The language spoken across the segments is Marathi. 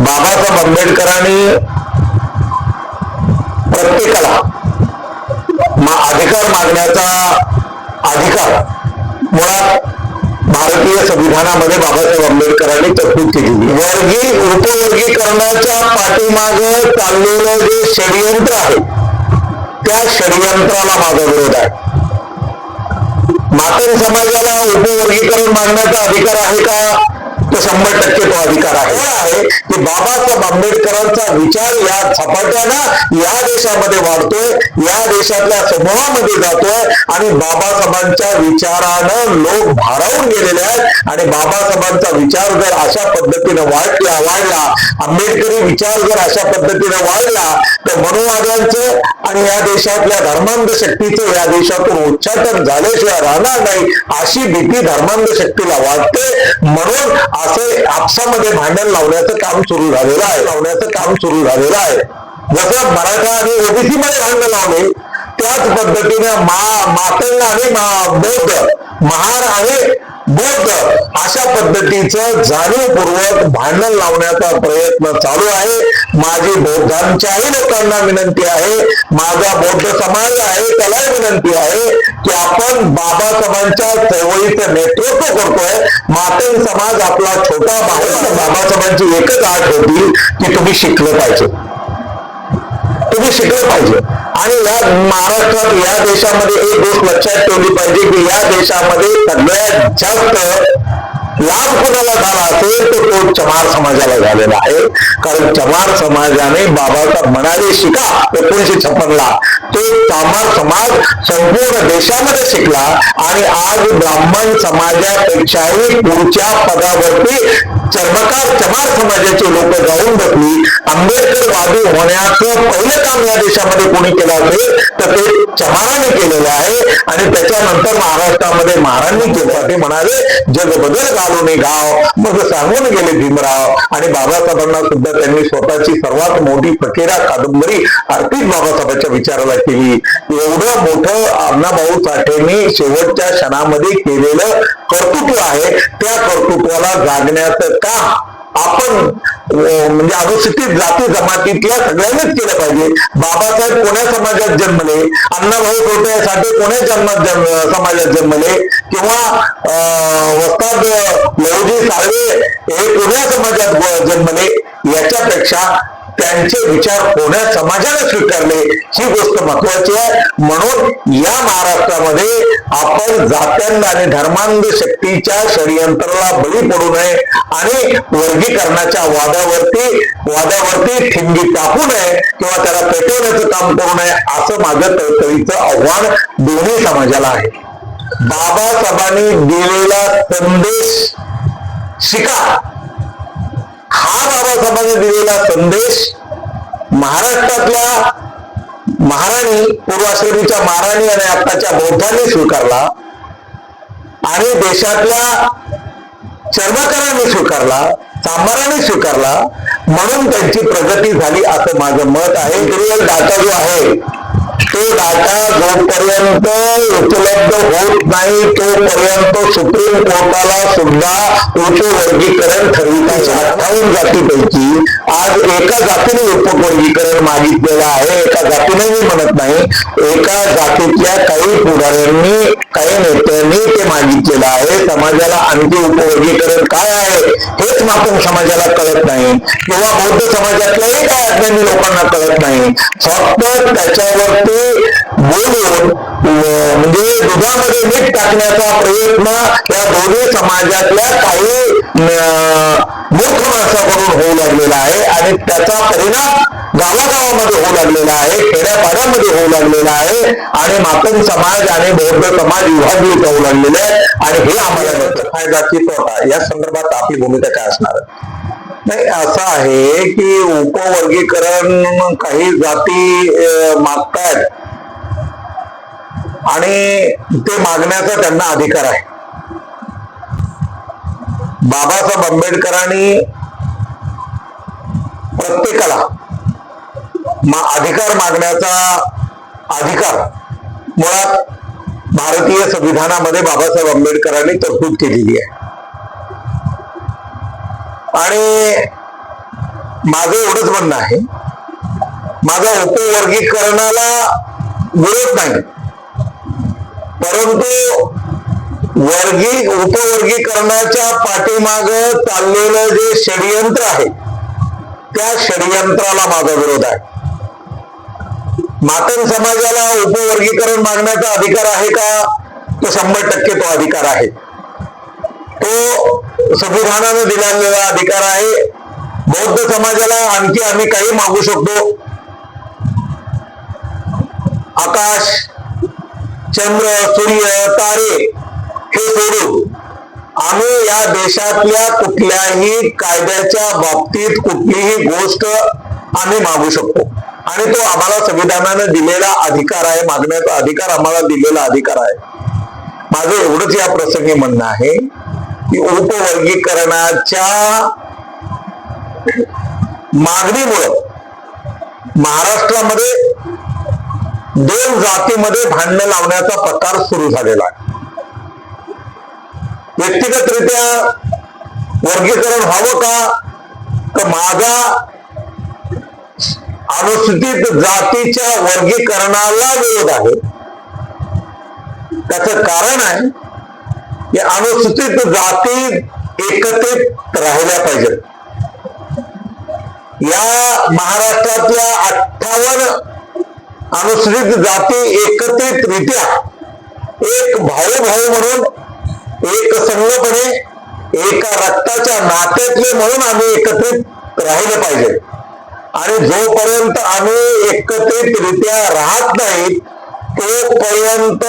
बाबासाहेब आंबेडकरांनी प्रत्येकाला अधिकार मागण्याचा अधिकार मुळात भारतीय संविधानामध्ये बाबासाहेब आंबेडकरांनी तरतूद केलेली. उपवर्गीकरणाच्या पाठीमागे चाललेलं जे षडयंत्र आहे त्या षडयंत्राला माझा विरोध आहे. मातंग समाजाला उपवर्गीकरण मागण्याचा अधिकार आहे का? तो 100% तो अधिकार आहे की बाबासाहेब आंबेडकरांचा विचार या झपाट्यानं या देशामध्ये वाढतोय, या देशातल्या समूहामध्ये जातोय आणि बाबासाहेबांच्या विचारानं लोक भारावून गेलेले आहेत. आणि बाबासाहेबांचा विचार जर अशा पद्धतीने वाढला, आंबेडकरी विचार जर अशा पद्धतीने वाढला तर मनुवाद्यांचं आणि या देशातल्या धर्मांध शक्तीचं या देशातून उच्चाटन झाल्याशिवाय राहणार नाही अशी भीती धर्मांध शक्तीला वाटते. म्हणून असे आपसामध्ये भांडण लावण्याचं काम सुरू झालेलं आहे. जसं मराठा आणि ओबीसी मध्ये भांडण लावले त्याच पद्धतीने मातंग आणि बौद्ध, महार आणि बौद्ध अशा पद्धतीचं जाणीवपूर्वक भांडण लावण्याचा प्रयत्न चालू आहे. माझी बौद्धांच्याही लोकांना विनंती आहे, माझा बौद्ध समाज आहे त्यालाही विनंती आहे की आपण बाबासाहेबांच्या चळवळीचं नेतृत्व करतोय. मातंग समाज आपला छोटा भाऊ, बाबासाहेबांची एकच आठ होती की तुम्ही शिकलं पाहिजे आणि या महाराष्ट्रात या देशामध्ये एक गोष्ट लक्षात ठेवली पाहिजे की या देशामध्ये सगळ्यात जास्त लाभ कोणाला झाला असेल तर तो चमार समाजाला झालेला आहे. कारण चमार समाजाने बाबासाहेब म्हणाले शिका 1956ला तो चमार समाज संपूर्ण देशामध्ये शिकला आणि आज ब्राह्मण समाजापेक्षाही पुढच्या पदावरती चर्मकार चमार समाजाचे लोक जाऊन बसली. आंबेडकरवादी होण्याचं पहिलं काम या देशामध्ये कोणी केलं असेल तर ते चमाराने केलेलं आहे. आणि त्याच्यानंतर महाराष्ट्रामध्ये महारांनी केलं. ते म्हणाले जग बदल घालून गाव, मग सांगून गेले भीमराव. आणि बाबासाहेबांना सुद्धा त्यांनी स्वतःची सर्वात मोठी फकीरा कादंबरी अर्पित बाबासाहेबांच्या विचाराला केली. एवढं मोठं अण्णाभाऊ साठेंनी शेवटच्या क्षणामध्ये केलेलं कर्तृत्व आहे. त्या कर्तृत्वाला जागण्याचं काम आपण म्हणजे अनुसूचित जाती जमातीतल्या सगळ्यांनीच केलं पाहिजे. बाबासाहेब कोण्या समाजात जन्मले, अण्णाभाऊ साठे कोण्या समाजात जन्मले किंवा वस्ताद लहुजी साळवे हे कोण्या समाजात जन्मले, याच्यापेक्षा त्यांचे विचार कोण्या समाजाने स्वीकारले ही गोष्ट महत्वाची आहे. म्हणून या महाराष्ट्रामध्ये आपण जात्यांना आणि धर्मांध शक्तीच्या षडयंत्राला बळी पडू नये आणि वर्गीकरणाच्या वादावरती ठिणगी टाकू नये किंवा त्याला पेटवण्याचं काम करू नये असं माझं तळतळीचं आव्हान दोन्ही समाजाला आहे. बाबासाहेबांनी दिलेला संदेश शिका हा बाबासाहेबांनी दिलेला संदेश महाराष्ट्रातल्या महाराणी, पूर्वाश्रमीच्या महाराणी आणि आत्ताच्या बौद्धांनी स्वीकारला आणि देशातल्या चर्मकारांनी स्वीकारला, चांभारांनी स्वीकारला. म्हणून त्यांची प्रगती झाली असं माझं मत आहे. रिअल डाटा जो आहे तो डाटा जोपर्यंत उपलब्ध होत नाही तोपर्यंत सुप्रीम कोर्टाला सुद्धा उपवर्गीकरण ठरविण्याच्या 58 जातीपैकी आज एका जातीने उपवर्गीकरण मागितलेलं आहे. एका जातीने मी म्हणत नाही, एका जातीतल्या काही पुढाऱ्यांनी, काही नेत्यांनी ते मागितलेलं आहे. समाजाला आणखी उपवर्गीकरण काय आहे हेच मातंग समाजाला कळत नाही किंवा बौद्ध समाजातल्याही काय अज्ञानी लोकांना कळत नाही. फक्त त्याच्यावरती बोलून म्हणजे दुधामध्ये मीठ टाकण्याचा प्रयत्न या दोन्ही समाजातल्या काही मूर्ख माणसाकडून होऊ लागलेला आहे आणि त्याचा परिणाम गावागावामध्ये होऊ लागलेला आहे, खेड्यापाड्यामध्ये होऊ लागलेला आहे आणि मातंग समाज आणि बौद्ध समाज विभागले जाऊ लागलेले आहे. आणि हे आम्हाला फायदा की तोटा या संदर्भात आपली भूमिका काय असणार? नाही, असं आहे की उपवर्गीकरण काही जाती मागतायत आणि ते मागण्याचा त्यांना अधिकार आहे. बाबासाहेब आंबेडकरांनी प्रत्येकाला अधिकार मागण्याचा अधिकार मुळात भारतीय संविधानामध्ये बाबासाहेब आंबेडकरांनी तरतूद केलेली आहे. आणि माझं एवढंच म्हणणं आहे, माझा उपवर्गीकरणाला विरोध नाही, परंतु उपवर्गीकरणाच्या पाठीमाग चाललेलं जे षडयंत्र आहे त्या षडयंत्राला माझा विरोध आहे. मातंग समाजाला उपवर्गीकरण मागण्याचा अधिकार आहे का? तो 100% तो अधिकार आहे. तो संविधानाने दिलेला अधिकार आहे. बौद्ध समाजाला आणखी आम्ही काही मागू शकतो. आकाश, चंद्र, सूर्य, तारे हे सोडून आम्ही या देशातल्या कुठल्याही कायद्याच्या बाबतीत कुठलीही गोष्ट आम्ही मागू शकतो आणि तो आम्हाला संविधानाने दिलेला अधिकार आहे. मागण्याचा अधिकार आम्हाला दिलेला अधिकार आहे. माझं एवढंच या प्रसंगी म्हणणं आहे की उपवर्गीकरणाच्या मागणीमुळे महाराष्ट्रामध्ये 2 जातीमध्ये भांडणं लावण्याचा प्रकार सुरू झालेला आहे. व्यक्तिगतरित्या वर्गीकरण व्हावं का? तर माझा अनुसूचित जातीच्या वर्गीकरणाला विरोध आहे. त्याचं कारण आहे की अनुसूचित जाती एकत्रित राहिल्या पाहिजेत. या महाराष्ट्रातल्या 58 अनुसूचित जाती एकत्रितरित्या एक भाऊ म्हणून, एक संघपणे, एका रक्ताच्या नात्यातले म्हणून आम्ही एकत्रित राहिलं पाहिजे. आणि जोपर्यंत आम्ही एकत्रितरित्या राहत नाही तोपर्यंत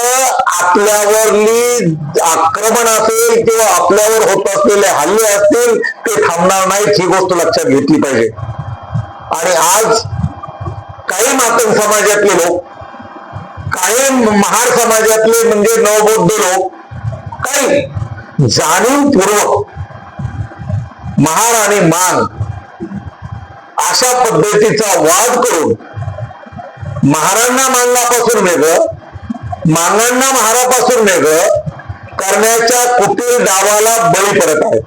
आपल्यावरली आक्रमण असेल किंवा आपल्यावर होत असलेले हल्ले असतील ते थांबणार नाहीत, ही गोष्ट लक्षात घेतली पाहिजे. आणि आज काही मातंग समाजातले लोक, काही महार समाजातले म्हणजे नवबौद्ध लोक काही जाणीवपूर्वक महार आणि मान अशा पद्धतीचा वाद करून महारांना मानण्यापासून वेगळं, मानांना महारापासून वेगळं करण्याच्या कुटील डावाला बळी पडत आहे.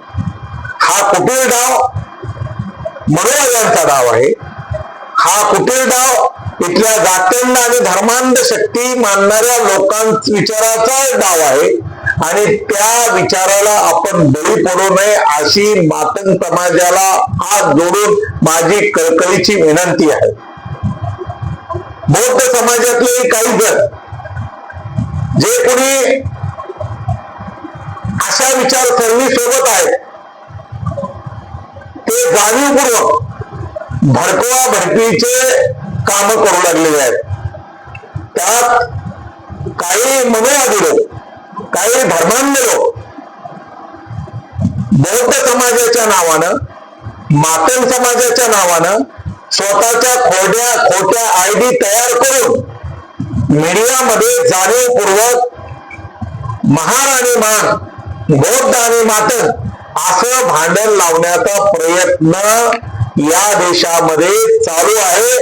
हा कुटील डाव मनोवाद्यांचा डाव आहे. हा कुटील डाव इथल्या जात्यांना आणि धर्मांध शक्ती मानणाऱ्या लोकांच्या विचाराचा डाव आहे आणि त्या विचाराला आपण बळी पडू नये अशी मातंग समाजाला हात जोडून माझी कळकळीची विनंती आहे. बौद्ध समाजातले काही जण जे कोणी अशा विचारसरणी सोबत आहेत ते जाणीवपूर्वक भडकवा भडकीचे काम करू लागलेले आहेत. त्यात काही मनोवादी लोक, काही धर्मांध लोक बौद्ध समाजाच्या नावानं, मातंग समाजाच्या नावानं स्वतःच्या खोट्या आयडी तयार करून मीडियामध्ये जाणीवपूर्वक महार आणि मान, बौद्ध आणि मातंग असं भांडण लावण्याचा प्रयत्न या देशामध्ये चालू आहे.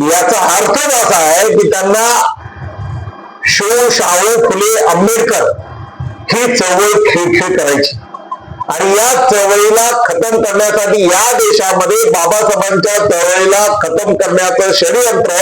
याचा अर्थच असा आहे की त्यांना शाहू फुले आंबेडकर ही चळवळ खिळखिळ करायची आणि या चळवळीला खतम करण्यासाठी या देशामध्ये बाबासाहेबांच्या चळवळीला खतम करण्याचं षडयंत्र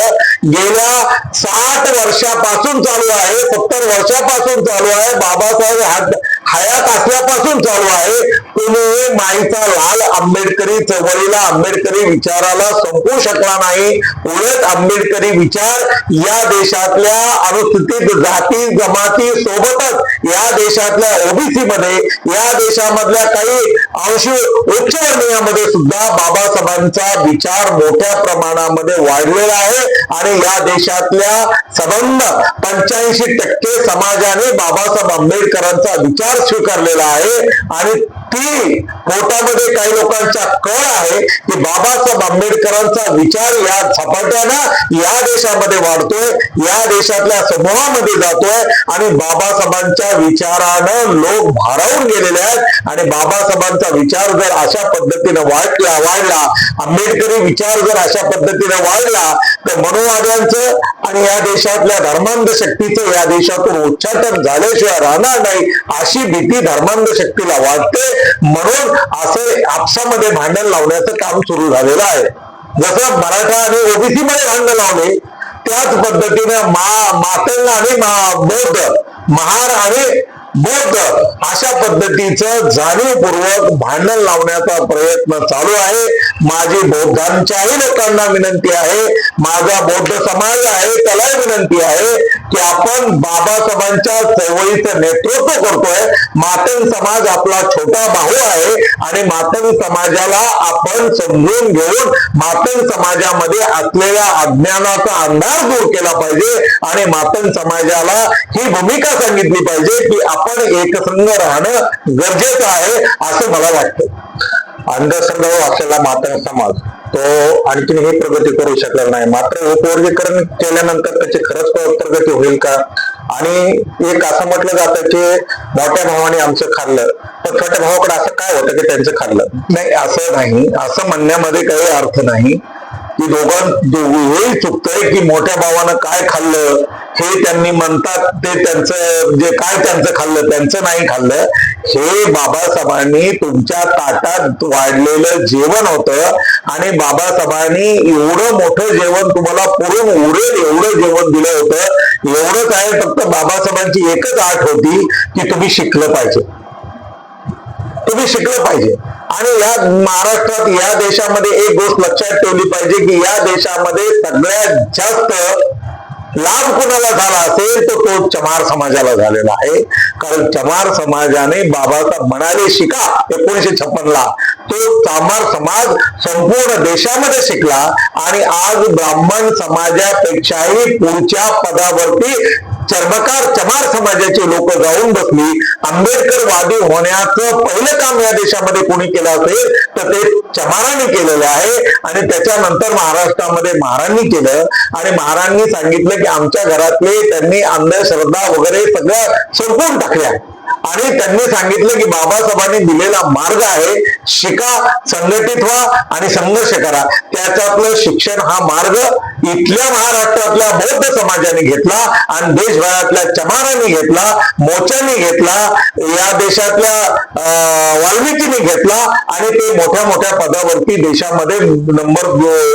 गेल्या 60 वर्षापासून चालू आहे, 70 वर्षापासून चालू आहे, बाबासाहेब हयात असल्यापासून चालू आहे. कोणी माईचा लाल आंबेडकरी चळवळीला, आंबेडकरी विचाराला संपवू शकला नाही. उलट आंबेडकरी विचार या देशातल्या अनुसूचित जाती जमाती सोबतच या देशातल्या ओबीसी मध्ये, या देशामधल्या काही अंशी उच्चवर्णीयामध्ये सुद्धा बाबासाहेबांचा विचार मोठ्या प्रमाणामध्ये वाढलेला आहे आणि या देशातल्या संबंध 85% समाजाने बाबासाहेब आंबेडकरांचा विचार स्वीकारलेला आहे. आणि ती पोटामध्ये काही लोकांचा कळ आहे की बाबासाहेब आंबेडकरांचा विचार या झपाट्यानं या देशामध्ये वाढतोय, या देशातल्या समूहामध्ये जातोय आणि बाबासाहेबांच्या विचारानं लोक भारावून गेलेले आहेत. आणि बाबासाहेबांचा विचार जर अशा पद्धतीने वाढला, आंबेडकरी विचार जर अशा पद्धतीने वाढला तर मनोवाद्यांचं आणि या देशातल्या धर्मांध शक्तीचं या देशातून उच्चाटन झाल्याशिवाय राहणार नाही अशी भीती धर्मांध शक्तीला वाटते. म्हणून असं आपसामध्ये भांडण लावण्याचं काम सुरू झालेला आहे. जसं मराठा आणि ओबीसी मध्ये भांडण लावले त्याच पद्धतीने मातंग आणि बौद्ध, महार आणि बौद्ध अशा पद्धतीचं जाणीवपूर्वक भांडण लावण्याचा प्रयत्न चालू आहे. माझी बौद्धांच्याही लोकांना विनंती आहे, माझा बौद्ध समाज आहे त्यालाही विनंती आहे की आपण बाबासाहेबांच्या चळवळीचं नेतृत्व करतोय. मातंग समाज आपला छोटा भाऊ आहे आणि मातंग समाजाला आपण समजून घेऊन मातंग समाजामध्ये असलेल्या अज्ञानाचा अंधार दूर केला पाहिजे आणि मातंग समाजाला ही भूमिका सांगितली पाहिजे की आपण एकसंघ राहणं गरजेचं आहे असं मला वाटतं. अंधश्रद्धा असलेला मातंग समाज तो आणखीन हे प्रगती करू शकला नाही. मात्र उपवर्गीकरण केल्यानंतर त्याची खरंच प्रगती होईल का? आणि एक असं म्हटलं जातं की मोठ्या भावाने आमचं खाल्लं, तर छोट्या भावाकडे असं काय होतं की त्यांचं खाल्लं नाही? असं नाही, असं म्हणण्यामध्ये काही अर्थ नाही की दोघंही चुकतंय की मोठ्या भावानं काय खाल्लं हे त्यांनी म्हणतात ते त्यांचं जे काय त्यांचं खाल्लं त्यांचं नाही खाल्लं. हे बाबासाहेबांनी तुमच्या ताटात वाढलेलं जेवण होतं आणि बाबासाहेबांनी एवढं मोठं जेवण तुम्हाला पुरून उरेल एवढं जेवण दिलं होतं. एवढंच आहे, फक्त बाबासाहेबांची एकच आठ होती की तुम्ही शिकलं पाहिजे, तुम्ही शिकलं पाहिजे. आणि या महाराष्ट्रात या देशामध्ये एक गोष्ट लक्षात ठेवली पाहिजे की या देशामध्ये सगळ्यात जास्त लाभ कुणाला झाला असेल तर तो चमार समाजाला झालेला आहे. कारण चमार समाजाने बाबासाहेब म्हणाले शिका 1956 ला, तो चमार समाज संपूर्ण देशामध्ये शिकला आणि आज ब्राह्मण समाजापेक्षाही पुढच्या पदावरती चमार समाजाचे लोक जाऊन बसली. आंबेडकरवादी होण्याचं पहिलं काम या देशामध्ये कोणी केलं असेल तर ते चमारांनी केलेलं आहे. आणि त्याच्यानंतर महाराष्ट्रामध्ये महारांनी केलं आणि महारांनी सांगितलं की आमच्या घरातले त्यांनी अंधश्रद्धा वगैरे सगळं संपवून टाकल्या आणि त्यांनी सांगितलं की बाबासाहेबांनी दिलेला मार्ग आहे, शिका, संघटित व्हा आणि संघर्ष करा. त्याच्यातलं शिक्षण हा मार्ग इथल्या महाराष्ट्रातल्या बौद्ध समाजाने घेतला आणि देशभरातल्या चमारांनी घेतला, मोर्चांनी घेतला, या देशातल्या वाल्मिकींनी घेतला आणि ते मोठ्या मोठ्या पदावरती देशामध्ये नंबर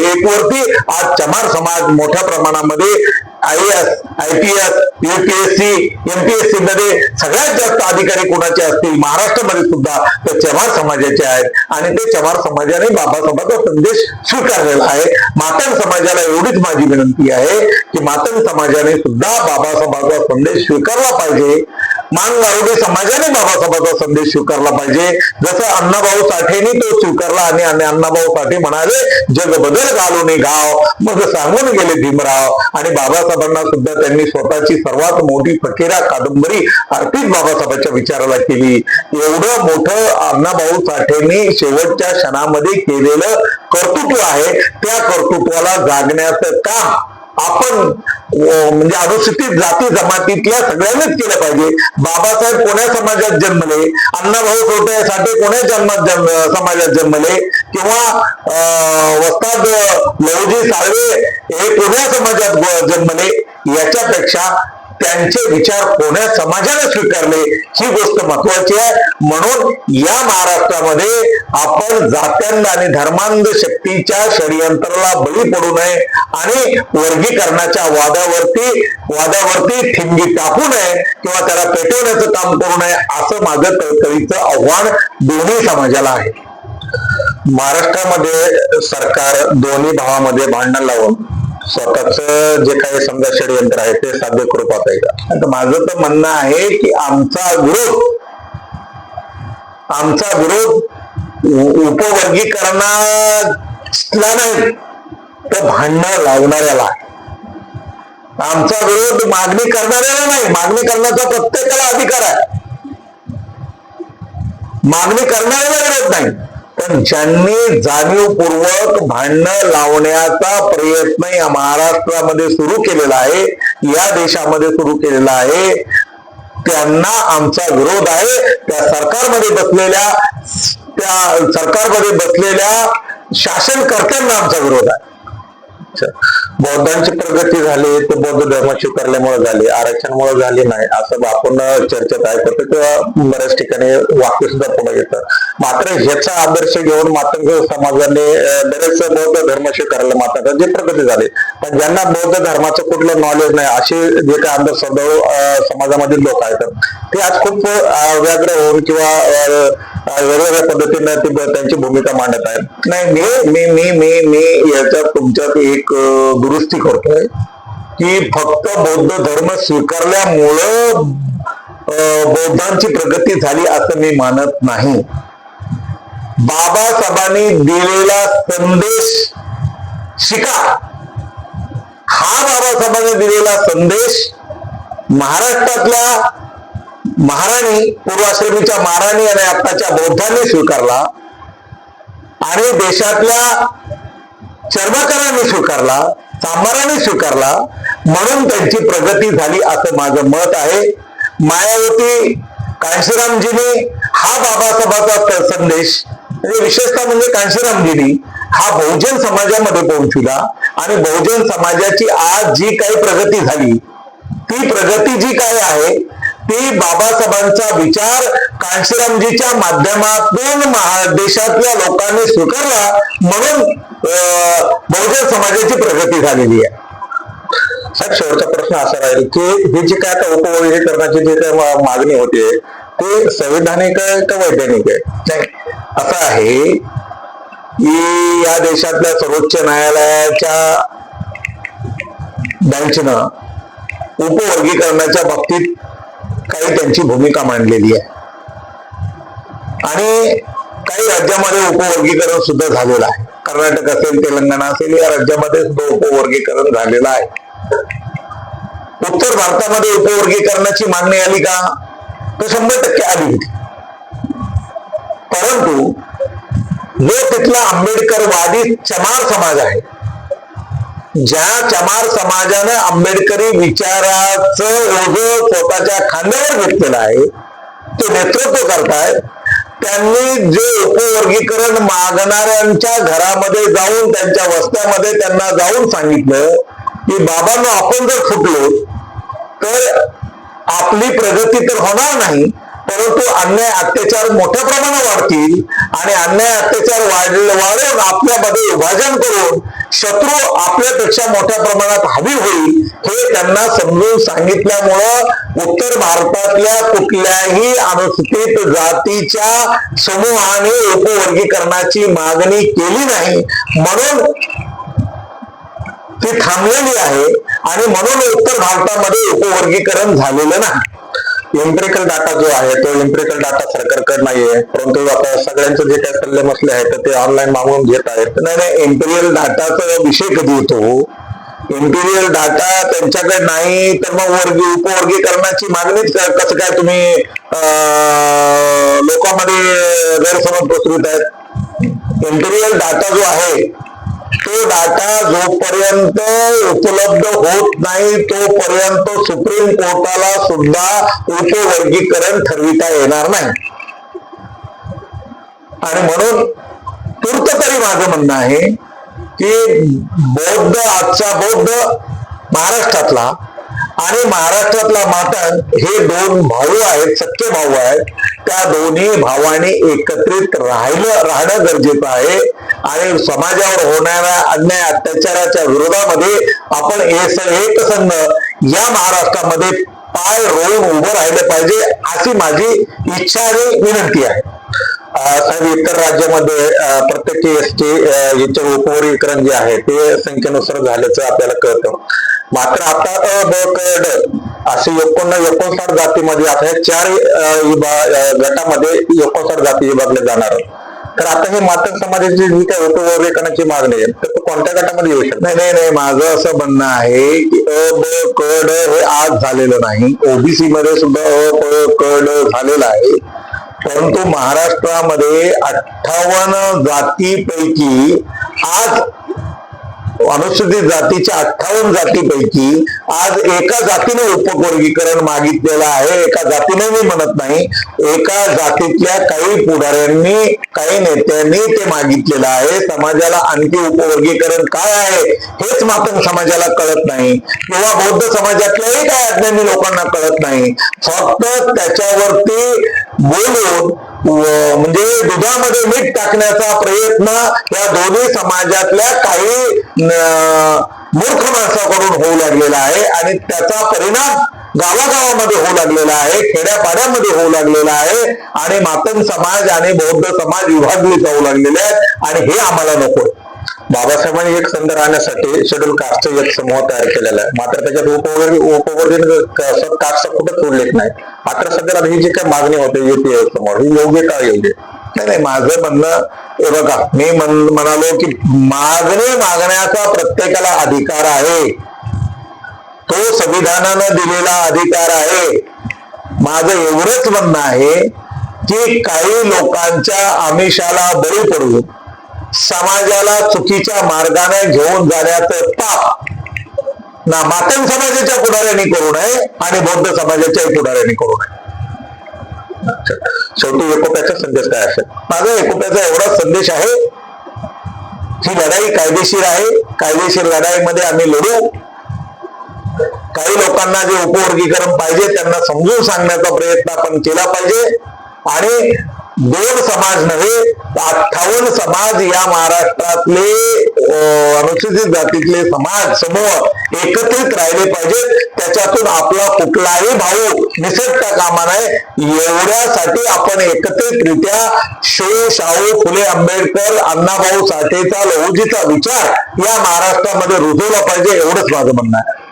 1 वरती आज चमार समाज मोठ्या प्रमाणामध्ये IAS, IPS, UPSC, MPSC मध्ये सगळ्यात जास्त अधिकारी कोणाचे असतील महाराष्ट्रामध्ये सुद्धा तर चमार समाजाचे आहेत. आणि ते चमार समाजाने बाबासाहेबांचा संदेश स्वीकारलेला आहे. मातंग समाजाला एवढीच माझी विनंती आहे की मातंग समाजाने सुद्धा बाबासाहेबांचा संदेश स्वीकारला पाहिजे. मानगावडे समाजाने बाबासाहेबांचा संदेश स्वीकारला पाहिजे. जसं अण्णाभाऊ साठेंनी तो स्वीकारला आणि अण्णाभाऊ साठे म्हणाले जग बदल घालून गाव मग सांगून गेले भीमराव. आणि बाबासाहेबांना सुद्धा त्यांनी स्वतःची सर्वात मोठी फकीरा कादंबरी अर्पित बाबासाहेबांच्या विचाराला केली. एवढं मोठं अण्णाभाऊ साठेंनी शेवटच्या क्षणामध्ये केलेलं कर्तृत्व आहे. त्या कर्तृत्वाला जागण्याचं काम आपण म्हणजे अनुसूचित जाती जमातीतल्या सगळ्यांनीच केलं पाहिजे. बाबासाहेब कोण्या समाजात जन्मले, अण्णाभाऊ साठे कोण्या समाजात जन्मले किंवा वस्ताद लहुजी साळवे हे कोण्या समाजात जन्मले, याच्यापेक्षा त्यांचे विचार कोण्या समाजाने स्वीकारले ही गोष्ट महत्वाची आहे. म्हणून या महाराष्ट्रामध्ये आपण जात्यांना आणि धर्मांध शक्तीच्या षडयंत्राला बळी पडू नये आणि वर्गीकरणाच्या वादावरती ठिणगी टाकू नये किंवा त्याला पेटवण्याचं काम करू नये असं माझं कळकळीचं आव्हान दोन्ही समाजाला आहे. महाराष्ट्रामध्ये सरकार दोन्ही भावामध्ये भांडण लावून स्वतःच जे काही समजा षडयंत्र आहे ते साध्य करू पाहताय का? आता माझं तर म्हणणं आहे की आमचा विरोध उपवर्गीकरणाला नाही तर भांडण लावणाऱ्याला. आमचा विरोध मागणी करणाऱ्याला नाही, मागणी करण्याचा प्रत्येकाला अधिकार आहे, मागणी करणाऱ्याला विरोध नाही. पण ज्यांनी जाणीवपूर्वक भांडणं लावण्याचा प्रयत्न या महाराष्ट्रामध्ये सुरू केलेला आहे, या देशामध्ये सुरू केलेला आहे, त्यांना आमचा विरोध आहे. त्या सरकारमध्ये बसलेल्या शासनकर्त्यांना आमचा विरोध आहे. बौद्धांची प्रगती झाली ते बौद्ध धर्म स्वीकारल्यामुळे झाली, आरक्षणामुळे झाली नाही असं आपण चर्चेत ऐकतो किंवा बऱ्याच ठिकाणी वाक्य सुद्धा पुढे येतं. मात्र ह्याचा आदर्श घेऊन मातंग समाजाने बरेच बौद्ध धर्म स्वीकारला, मात्र जे प्रगती झाली. पण ज्यांना बौद्ध धर्माचं कुठलं नॉलेज नाही असे जे काही अंधश्रद्धाळू समाजामधील लोक आहेत ते आज खूप व्याग्र होऊन किंवा वेगवेगळ्या पद्धतीने त्यांची भूमिका मांडत आहेत. नाही मी मी मी मी याच्यात तुमच्यात एक दुरुस्ती करतोय की फक्त बौद्ध धर्म स्वीकारल्यामुळं बौद्धांची प्रगती झाली असं मी मानत नाही. बाबासाहेबांनी दिलेला संदेश शिका, हा बाबासाहेबांनी दिलेला संदेश महाराष्ट्रातल्या महाराणी, पूर्वाश्रमीच्या महाराणी आणि आत्ताच्या बौद्धांनी स्वीकारला आणि देशातल्या चर्मकारांनी स्वीकारला, चांभारांनी स्वीकारला, म्हणून त्यांची प्रगती झाली असं माझं मत आहे. मायावती कांशीरामजींनी हा बाबासाहेबांचा संदेश विशेषतः म्हणजे कांशीरामजींनी हा बहुजन समाजामध्ये पोहोचविला आणि बहुजन समाजाची आज जी काही प्रगती झाली ती प्रगती जी काय आहे ती बाबासाहेबांचा विचार कांशीरामजीच्या माध्यमातून देशातल्या लोकांनी स्वीकारला म्हणून बहुजन समाजाची प्रगती झालेली आहे. साहेब, शेवटचा प्रश्न असा राहील की हे जे काय आता उपवर्गीकरणाची जे काय मागणी होते ते संविधानिक आहे का वैधानिक आहे? नाही, असं आहे की या देशातल्या सर्वोच्च न्यायालयाच्या बेंचनं उपवर्गीकरणाच्या बाबतीत काही त्यांची भूमिका मांडलेली आहे आणि काही राज्यामध्ये उपवर्गीकरण सुद्धा झालेलं आहे. कर्नाटक असेल, तेलंगणा असेल या राज्यामध्ये सुद्धा उपवर्गीकरण झालेलं आहे. उत्तर भारतामध्ये उपवर्गीकरणाची मागणी आली का? तर 100% आली होती. परंतु जो तिथला आंबेडकरवादी चमार समाज आहे, ज्या चमार समाजानं आंबेडकरी विचाराचं ओझं स्वतःच्या खांद्यावर घेतलेलं आहे, ते नेतृत्व करतायत, त्यांनी जे उपवर्गीकरण मागणाऱ्यांच्या घरामध्ये जाऊन त्यांच्या वस्त्यामध्ये त्यांना जाऊन सांगितलं की बाबांनो, आपण जर फुटलो तर आपली प्रगती तर होणार नाही, परंतु अन्याय अत्याचार मोठ्या प्रमाणात वाढतील आणि अन्याय अत्याचार वाढून आपल्यामध्ये विभाजन करून शत्रू आपल्यापेक्षा मोठ्या प्रमाणात हवी होईल हे त्यांना समजून सांगितल्यामुळं उत्तर भारतातल्या कुठल्याही अनुसूचित जातीच्या समूहाने उपवर्गीकरणाची मागणी केली नाही, म्हणून ती थांबलेली आहे आणि म्हणून उत्तर भारतामध्ये उपवर्गीकरण झालेलं नाही. एम्पिरिकल डाटा जो आहे तो एम्पिरिकल डाटा सरकारकडे नाहीये, परंतु आता सगळ्यांचे जे काही सल्ले मसले आहेत ते ऑनलाईन मागवून घेत आहेत. नाही, एम्पिरियल डाटाचा विषय कधी येतो? एम्पिरियल डाटा त्यांच्याकडे नाही तर मग उपवर्गीकरणाची मागणीच कसं काय तुम्ही लोकांमध्ये गैरसमज पसरवत आहेत? एम्पिरियल डाटा जो आहे तो डाटा जोपर्यंत उपलब्ध होत नाही तोपर्यंत सुप्रीम कोर्टाला सुद्धा उपवर्गीकरण ठरविता येणार नाही. आणि म्हणून तूर्त तरी माझं म्हणणं आहे की आजचा बौद्ध महाराष्ट्रातला आणि महाराष्ट्रातला मातंग हे दोन भाऊ आहेत, सख्खे भाऊ आहेत. त्या दोन्ही भावांनी एकत्रित राहणं गरजेचं आहे आणि समाजावर होणाऱ्या अन्याय अत्याचाराच्या विरोधामध्ये आपण एकसंघ या महाराष्ट्रामध्ये पाय रोवून उभं राहिलं पाहिजे अशी माझी इच्छा आणि विनंती आहे. साहेब, इतर राज्यामध्ये प्रत्येक एसटी याचे उपवर्गीकरण जे आहे ते संख्येनुसार झाल्याचं आपल्याला कळतं. मात्र आता अ, ब, क, ड असे 59 जातीमध्ये आता हे 4 गटामध्ये 59 जाती विभागले जाणार. तर आता हे मातंग समाजाची जी काही उपवर्गीकरणाची मागणी आहे तर तो कोणत्या गटामध्ये येऊ शकतो? नाही, माझं असं म्हणणं आहे की अ, ब, क, ड हे आज झालेलं नाही. ओबीसी मध्ये सुद्धा अ, ब, क, ड झालेलं आहे. परंतु महाराष्ट्रामध्ये 58 जातीपैकी आज अनुसूचित जातीच्या 58 जातीपैकी आज एका जातीने उपवर्गीकरण मागितलेलं आहे. एका जातीने मी म्हणत नाही, एका जातीतल्या काही पुढाऱ्यांनी, काही नेत्यांनी ते मागितलेलं आहे. समाजाला आणखी उपवर्गीकरण काय आहे हेच मातंग समाजाला कळत नाही, किंवा बौद्ध समाजातल्याही काही अज्ञानी लोकांना कळत नाही. फक्त त्याच्यावरती बोलून म्हणजे दुधामध्ये मीठ टाकण्याचा प्रयत्न या दोन्ही समाजातल्या काही मूर्ख माणसाकडून होऊ लागलेला आहे, आणि त्याचा परिणाम गावागावामध्ये होऊ लागलेला आहे, खेड्यापाड्यामध्ये होऊ लागलेला आहे, आणि मातंग समाज आणि बौद्ध समाज विभागले जाऊ लागलेले आहेत, आणि हे आम्हाला नको. बाबासाहेबांनी एक संध राहण्यासाठी शेड्यूल कास्टचा एक समूह तयार केलेला आहे, मात्र त्याच्यात उपवर्गीय कास्ट कुठं सोडलेच नाही. मात्र सध्याला ही जी काही मागणी होते युपीए समोर, ही योग्य का योग्य नाही. माझं म्हणणं हे बघा, मी म्हणालो की मागणी मागण्याचा प्रत्येकाला अधिकार आहे, तो संविधानानं दिलेला अधिकार आहे. माझं एवढंच म्हणणं आहे की काही लोकांच्या आमिषाला बळी पडून समाजाला चुकीच्या मार्गाने घेऊन जाण्याचं पाप ना मातंग समाजाच्या पुढाऱ्यांनी करू नये आणि बौद्ध समाजाच्याही पुढाऱ्यांनी करू नये. शेवटी एकोप्याचा संदेश काय असेल? माझा एकोप्याचा एवढाच संदेश आहे, ही लढाई कायदेशीर आहे, कायदेशीर लढाईमध्ये आम्ही लढू. काही लोकांना जे उपवर्गीकरण पाहिजे त्यांना समजून सांगण्याचा प्रयत्न आपण केला पाहिजे, आणि 2 समाज नव्हे 58 समाज या महाराष्ट्रातले अनुसूचित जातीतले समाज समूह एकत्रित राहिले पाहिजेत. त्याच्यातून आपला कुठलाही भाऊ निसटता कामा नये, एवढ्यासाठी आपण एकत्रितरित्या शाहू फुले आंबेडकर, अण्णाभाऊ साठेचा, लहुजीचा विचार या महाराष्ट्रामध्ये रुजवला पाहिजे, एवढंच माझं म्हणणं आहे.